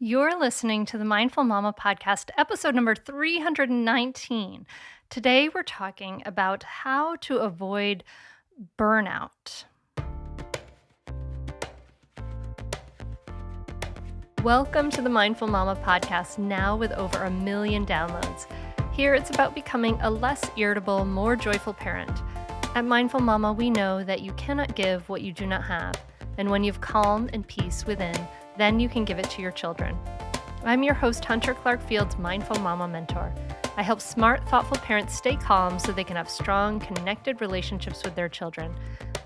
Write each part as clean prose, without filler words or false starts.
You're listening to the Mindful Mama podcast, episode number 319. Today, we're talking about how to avoid burnout. Welcome to the Mindful Mama podcast, now with over 1 million downloads. Here, it's about becoming a less irritable, more joyful parent. At Mindful Mama, we know that you cannot give what you do not have. And when you've calm and peace within, then you can give it to your children. I'm your host, Hunter Clark-Field's Mindful Mama mentor. I help smart, thoughtful parents stay calm so they can have strong, connected relationships with their children.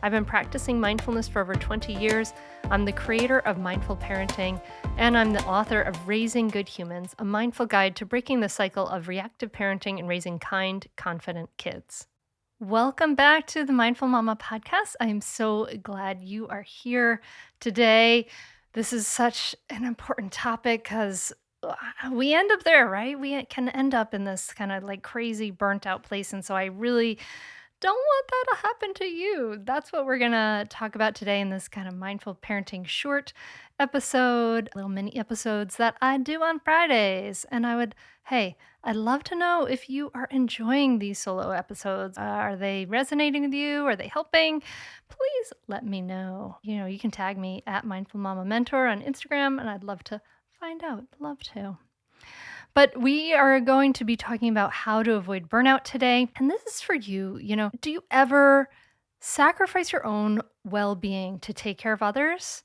I've been practicing mindfulness for over 20 years. I'm the creator of Mindful Parenting, and I'm the author of Raising Good Humans, a mindful guide to breaking the cycle of reactive parenting and raising kind, confident kids. Welcome back to the Mindful Mama podcast. I am so glad you are here today. This is such an important topic because we end up there, right? We can end up in this kind of like crazy burnt out place. And so I really don't want that to happen to you. That's what we're going to talk about today in this kind of mindful parenting short episode, little mini episodes that I do on Fridays. And I'd love to know if you are enjoying these solo episodes. Are they resonating with you? Are they helping? Please let me know. You can tag me at Mindful Mama Mentor on Instagram, and I'd love to find out. Love to. But we are going to be talking about how to avoid burnout today. And this is for you. Do you ever sacrifice your own well-being to take care of others?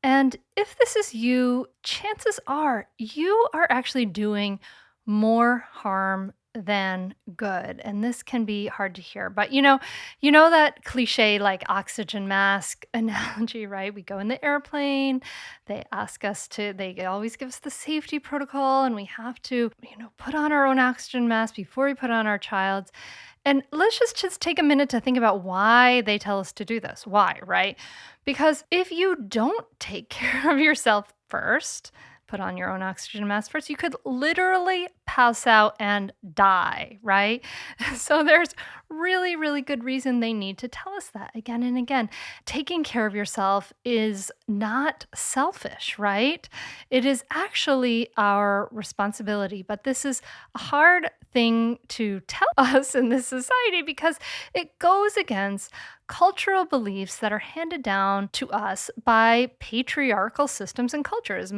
And if this is you, chances are you are actually doing more harm than good. And this can be hard to hear. But you know that cliche like oxygen mask analogy, right? We go in the airplane, they always give us the safety protocol, and we have to, put on our own oxygen mask before we put on our child's. And let's just take a minute to think about why they tell us to do this. Why, right? Because if you don't take care of yourself first, put on your own oxygen mask first, you could literally pass out and die, right? So there's really, really good reason they need to tell us that again and again. Taking care of yourself is not selfish, right? It is actually our responsibility, but this is a hard thing to tell us in this society because it goes against cultural beliefs that are handed down to us by patriarchal systems and cultures.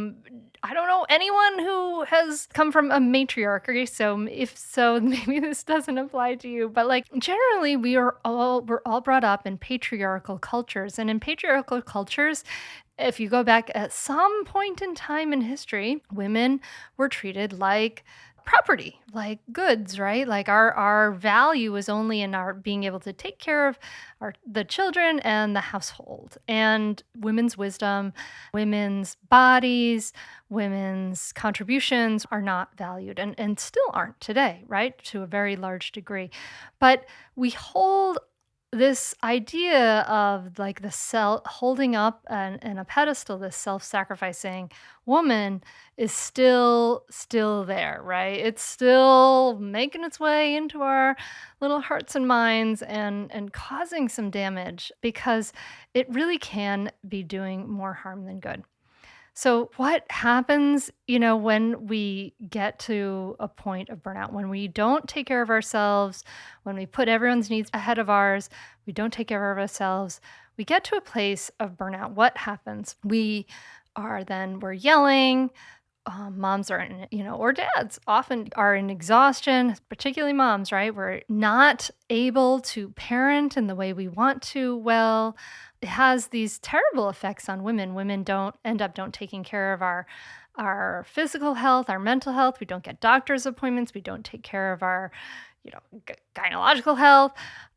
I don't know anyone who has come from a matriarchy, so if so, maybe this doesn't apply to you. But generally, we're all brought up in patriarchal cultures, and in patriarchal cultures, if you go back at some point in time in history, women were treated like property, like goods, right? Like our value is only in our being able to take care of the children and the household. And women's wisdom, women's bodies, women's contributions are not valued and still aren't today, right? To a very large degree. But we hold this idea of like the holding up and a pedestal, this self-sacrificing woman is still there, right? It's still making its way into our little hearts and minds and causing some damage because it really can be doing more harm than good. So what happens, when we get to a point of burnout, when we don't take care of ourselves, when we put everyone's needs ahead of ours, we don't take care of ourselves, we get to a place of burnout. What happens? We're yelling. Moms are or dads often are in exhaustion, particularly moms, right? We're not able to parent in the way we want to well. It has these terrible effects on women. Women don't taking care of our physical health, our mental health. We don't get doctor's appointments. We don't take care of our, gynecological health,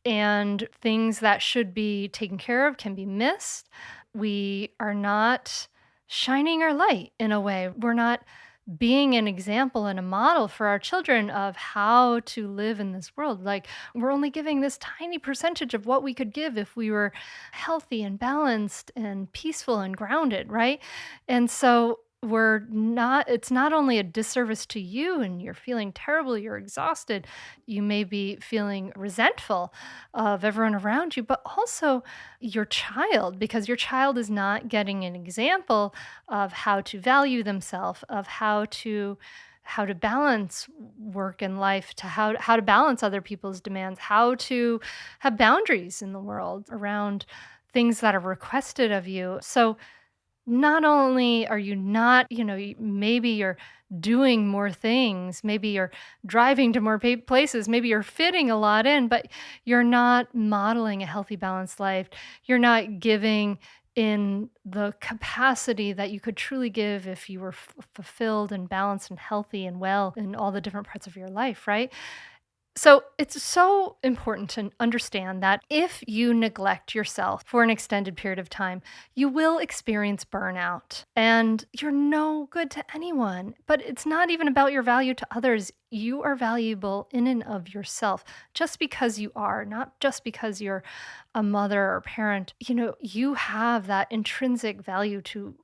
and things that should be taken care of can be missed. We are not shining our light in a way. We're not being an example and a model for our children of how to live in this world. Like, we're only giving this tiny percentage of what we could give if we were healthy and balanced and peaceful and grounded, right? And so it's not only a disservice to you and you're feeling terrible, you're exhausted, you may be feeling resentful of everyone around you, but also your child, because your child is not getting an example of how to value themselves, of how to balance work and life, to how to balance other people's demands, how to have boundaries in the world around things that are requested of you. So not only are you not, maybe you're doing more things, maybe you're driving to more places, maybe you're fitting a lot in, but you're not modeling a healthy, balanced life. You're not giving in the capacity that you could truly give if you were fulfilled and balanced and healthy and well in all the different parts of your life, right? So it's so important to understand that if you neglect yourself for an extended period of time, you will experience burnout and you're no good to anyone. But it's not even about your value to others. You are valuable in and of yourself just because you are, not just because you're a mother or parent. You have that intrinsic value to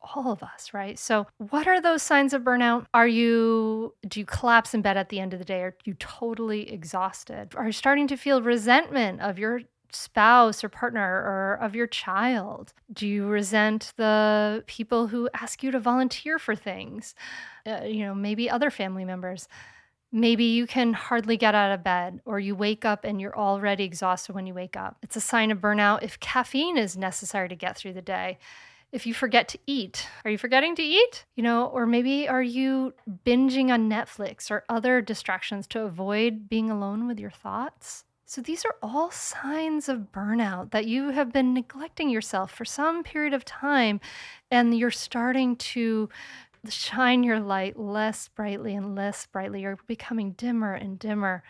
all of us, right? So, what are those signs of burnout? Do you collapse in bed at the end of the day? Are you totally exhausted? Are you starting to feel resentment of your spouse or partner or of your child? Do you resent the people who ask you to volunteer for things? Maybe other family members. Maybe you can hardly get out of bed, or you wake up and you're already exhausted when you wake up. It's a sign of burnout if caffeine is necessary to get through the day. If you forget to eat, are you forgetting to eat? Or maybe are you binging on Netflix or other distractions to avoid being alone with your thoughts? So these are all signs of burnout that you have been neglecting yourself for some period of time, and you're starting to shine your light less brightly and less brightly. You're becoming dimmer and dimmer.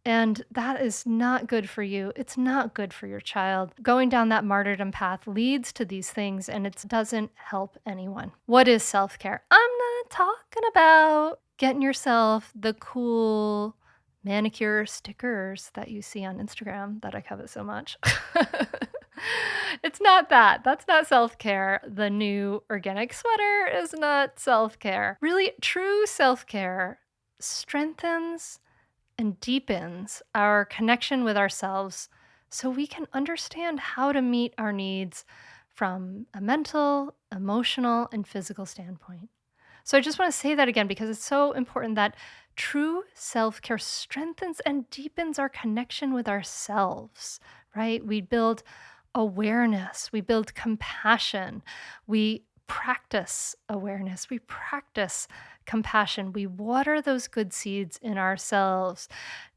And that is not good for you. It's not good for your child. Going down that martyrdom path leads to these things and it doesn't help anyone. What is self care? I'm not talking about getting yourself the cool manicure stickers that you see on Instagram that I covet so much. It's not that. That's not self care. The new organic sweater is not self care. Really, true self care strengthens and deepens our connection with ourselves so we can understand how to meet our needs from a mental, emotional, and physical standpoint. So I just want to say that again because it's so important that true self care strengthens and deepens our connection with ourselves, right? We build awareness, we build compassion, we practice awareness, we practice compassion, we water those good seeds in ourselves,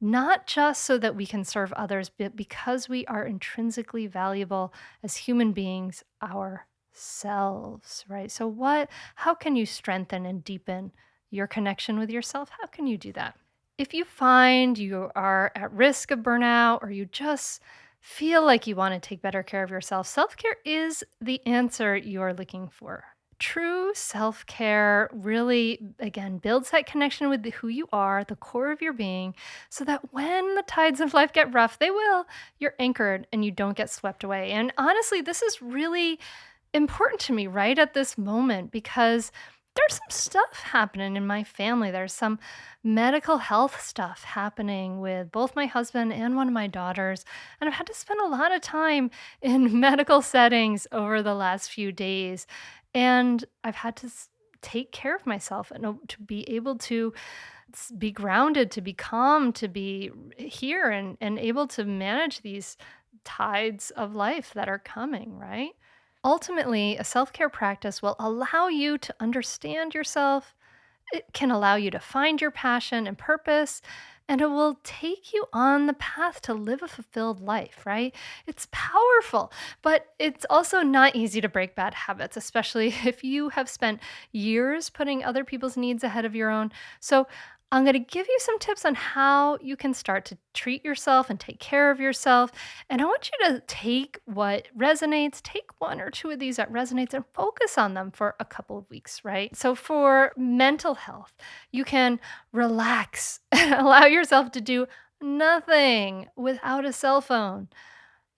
not just so that we can serve others, but because we are intrinsically valuable as human beings ourselves, right? So how can you strengthen and deepen your connection with yourself? How can you do that? If you find you are at risk of burnout or you just feel like you want to take better care of yourself, self care is the answer you are looking for. True self care really, again, builds that connection with who you are, the core of your being, so that when the tides of life get rough, they will, you're anchored and you don't get swept away. And honestly, this is really important to me right at this moment because there's some stuff happening in my family. There's some medical health stuff happening with both my husband and one of my daughters. And I've had to spend a lot of time in medical settings over the last few days. And I've had to take care of myself and to be able to be grounded, to be calm, to be here and able to manage these tides of life that are coming, right? Ultimately, a self care practice will allow you to understand yourself. It can allow you to find your passion and purpose, and it will take you on the path to live a fulfilled life, right? It's powerful, but it's also not easy to break bad habits, especially if you have spent years putting other people's needs ahead of your own. So, I'm going to give you some tips on how you can start to treat yourself and take care of yourself. And I want you to take what resonates, take one or two of these that resonates and focus on them for a couple of weeks, right? So for mental health, you can relax and allow yourself to do nothing without a cell phone.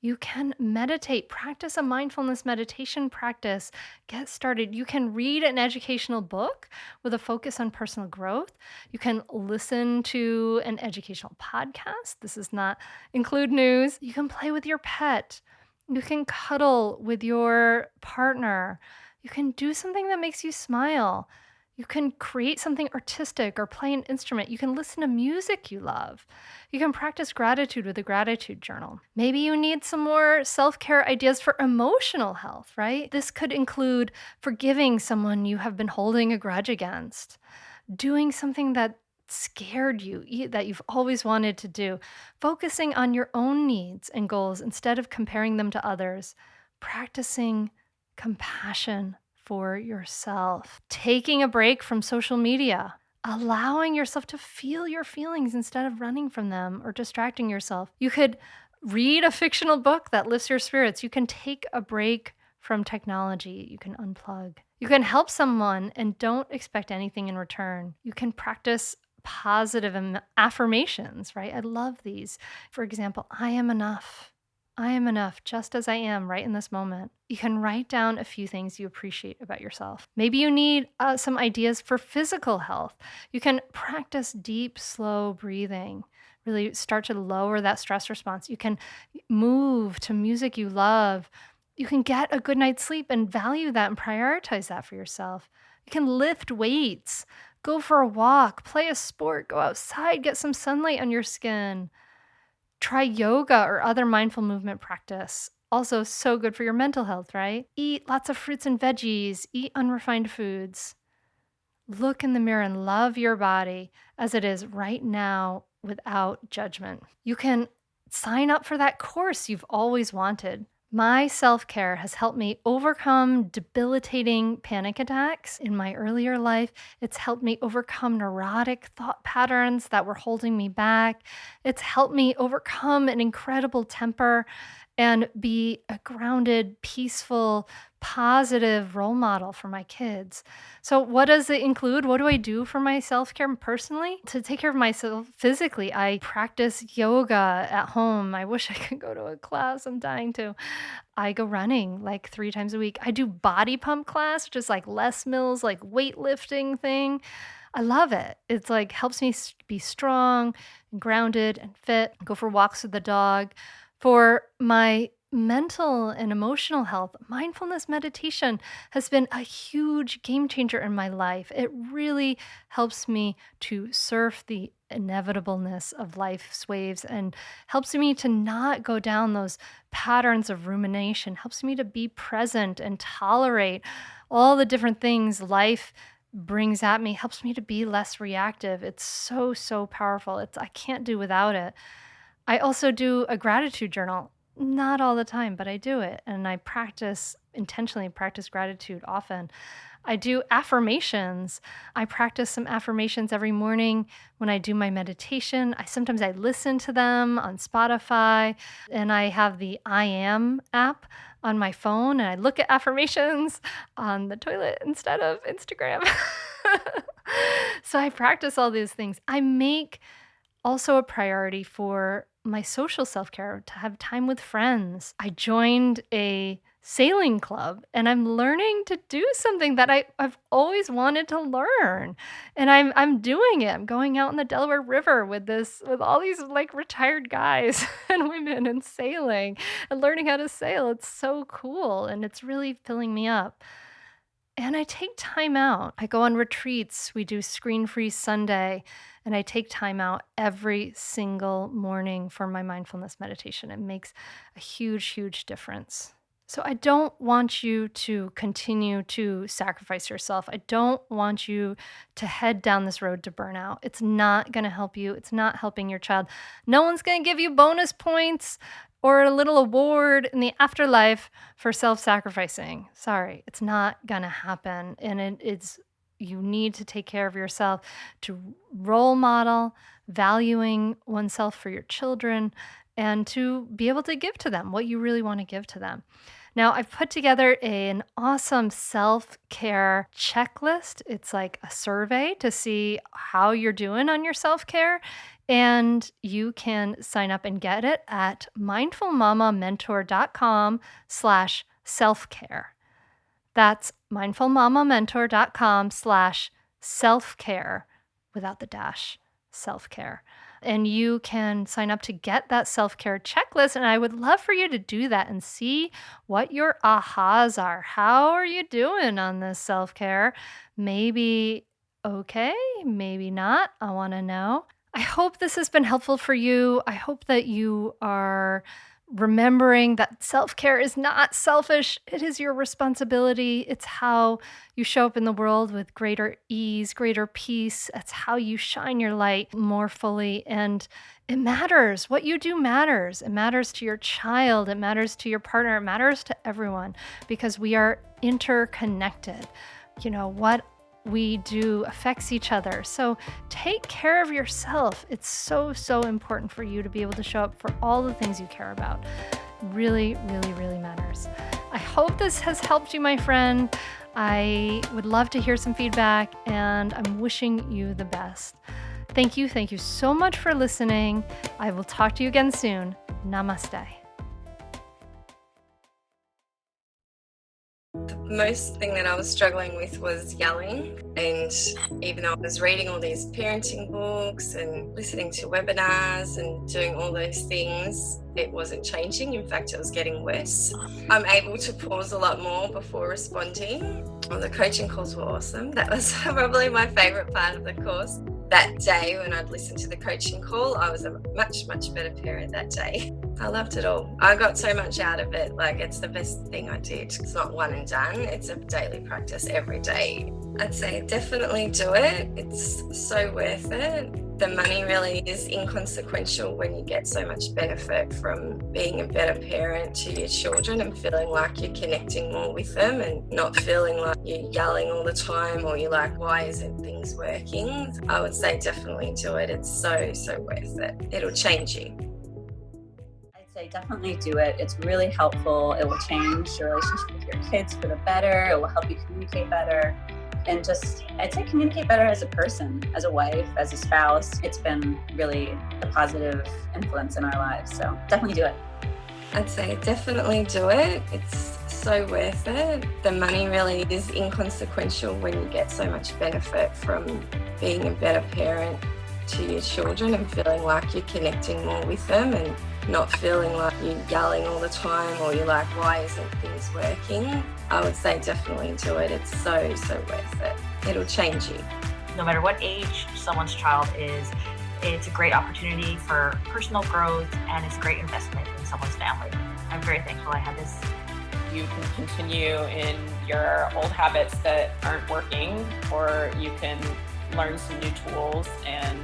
You can meditate, practice a mindfulness meditation practice, get started. You can read an educational book with a focus on personal growth. You can listen to an educational podcast. This does not include news. You can play with your pet. You can cuddle with your partner. You can do something that makes you smile. You can create something artistic or play an instrument. You can listen to music you love. You can practice gratitude with a gratitude journal. Maybe you need some more self care ideas for emotional health, right? This could include forgiving someone you have been holding a grudge against, doing something that scared you, that you've always wanted to do, focusing on your own needs and goals instead of comparing them to others, practicing compassion for yourself, taking a break from social media, allowing yourself to feel your feelings instead of running from them or distracting yourself. You could read a fictional book that lifts your spirits. You can take a break from technology. You can unplug. You can help someone and don't expect anything in return. You can practice positive affirmations, right? I love these. For example, I am enough. I am enough just as I am right in this moment. You can write down a few things you appreciate about yourself. Maybe you need some ideas for physical health. You can practice deep, slow breathing. Really start to lower that stress response. You can move to music you love. You can get a good night's sleep and value that and prioritize that for yourself. You can lift weights, go for a walk, play a sport, go outside, get some sunlight on your skin. Try yoga or other mindful movement practice. Also, so good for your mental health, right? Eat lots of fruits and veggies, eat unrefined foods. Look in the mirror and love your body as it is right now without judgment. You can sign up for that course you've always wanted. My self-care has helped me overcome debilitating panic attacks in my earlier life. It's helped me overcome neurotic thought patterns that were holding me back. It's helped me overcome an incredible temper and be a grounded, peaceful, positive role model for my kids. So, what does it include? What do I do for my self care personally? To take care of myself physically, I practice yoga at home. I wish I could go to a class. I'm dying to. I go running like 3 times a week. I do body pump class, which is like Les Mills, like weightlifting thing. I love it. It's like helps me be strong and grounded and fit. Go for walks with the dog. For my mental and emotional health, mindfulness meditation has been a huge game changer in my life. It really helps me to surf the inevitableness of life's waves and helps me to not go down those patterns of rumination, helps me to be present and tolerate all the different things life brings at me, helps me to be less reactive. It's so, so powerful. I can't do without it. I also do a gratitude journal. Not all the time, but I do it. And I intentionally practice gratitude often. I do affirmations. I practice some affirmations every morning when I do my meditation. Sometimes I listen to them on Spotify, and I have the I Am app on my phone, and I look at affirmations on the toilet instead of Instagram. So I practice all these things. I make also a priority for my social self-care to have time with friends. I joined a sailing club and I'm learning to do something that I've always wanted to learn. And I'm doing it. I'm going out in the Delaware River with all these like retired guys and women and sailing and learning how to sail. It's so cool and it's really filling me up. And I take time out. I go on retreats. We do screen-free Sunday, and I take time out every single morning for my mindfulness meditation. It makes a huge, huge difference. So I don't want you to continue to sacrifice yourself. I don't want you to head down this road to burnout. It's not going to help you. It's not helping your child. No one's going to give you bonus points or a little award in the afterlife for self-sacrificing. Sorry, it's not going to happen. And you need to take care of yourself, to role model valuing oneself for your children and to be able to give to them what you really want to give to them. Now, I've put together an awesome self-care checklist. It's like a survey to see how you're doing on your self-care. And you can sign up and get it at mindfulmamamentor.com/self-care. That's mindfulmamamentor.com/self-care without the dash, self-care. And you can sign up to get that self-care checklist. And I would love for you to do that and see what your ahas are. How are you doing on this self-care? Maybe okay, maybe not. I want to know. I hope this has been helpful for you. I hope that you are remembering that self-care is not selfish. It is your responsibility. It's how you show up in the world with greater ease, greater peace. It's how you shine your light more fully. And it matters. What you do matters. It matters to your child. It matters to your partner. It matters to everyone because we are interconnected. What we do affects each other. So take care of yourself. It's so, so important for you to be able to show up for all the things you care about. Really, really, really matters. I hope this has helped you, my friend. I would love to hear some feedback, and I'm wishing you the best. Thank you. Thank you so much for listening. I will talk to you again soon. Namaste. The most thing that I was struggling with was yelling, and even though I was reading all these parenting books and listening to webinars and doing all those things, it wasn't changing. In fact, it was getting worse. I'm able to pause a lot more before responding. Well, the coaching calls were awesome. That was probably my favorite part of the course. That day when I'd listened to the coaching call, I was a much, much better parent that day. I loved it all. I got so much out of it. It's the best thing I did. It's not one and done. It's a daily practice every day. I'd say definitely do it. It's so worth it. The money really is inconsequential when you get so much benefit from being a better parent to your children and feeling like you're connecting more with them and not feeling like you're yelling all the time or you're like, why isn't things working? I would say definitely do it. It's so, so worth it. It'll change you. I'd say definitely do it. It's really helpful. It will change your relationship with your kids for the better. It will help you communicate better. And I'd say communicate better as a person, as a wife, as a spouse. It's been really a positive influence in our lives. So definitely do it. I'd say definitely do it. It's so worth it. The money really is inconsequential when you get so much benefit from being a better parent to your children and feeling like you're connecting more with them and not feeling like you're yelling all the time or you're like, why isn't things working? I would say definitely do it. It's so, so worth it. It'll change you. No matter what age someone's child is, it's a great opportunity for personal growth and it's a great investment in someone's family. I'm very thankful I had this. You can continue in your old habits that aren't working, or you can learn some new tools and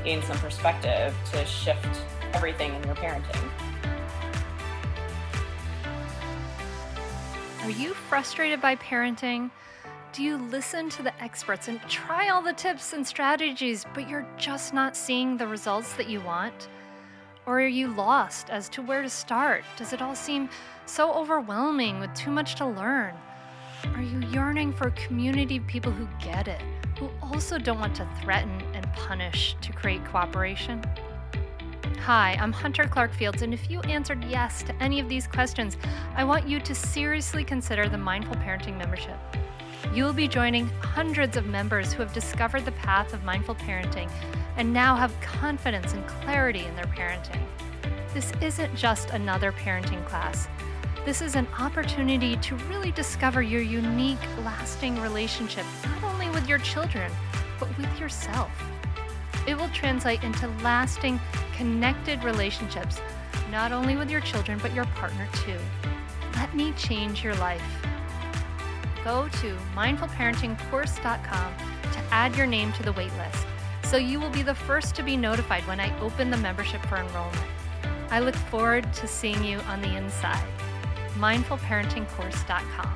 gain some perspective to shift everything in your parenting. Are you frustrated by parenting? Do you listen to the experts and try all the tips and strategies, but you're just not seeing the results that you want? Or are you lost as to where to start? Does it all seem so overwhelming with too much to learn? Are you yearning for a community of people who get it, who also don't want to threaten and punish to create cooperation? Hi, I'm Hunter Clark-Fields, and if you answered yes to any of these questions, I want you to seriously consider the Mindful Parenting membership. You will be joining hundreds of members who have discovered the path of mindful parenting and now have confidence and clarity in their parenting. This isn't just another parenting class. This is an opportunity to really discover your unique, lasting relationship, not only with your children, but with yourself. It will translate into lasting, connected relationships, not only with your children, but your partner too. Let me change your life. Go to mindfulparentingcourse.com to add your name to the waitlist, so you will be the first to be notified when I open the membership for enrollment. I look forward to seeing you on the inside. mindfulparentingcourse.com.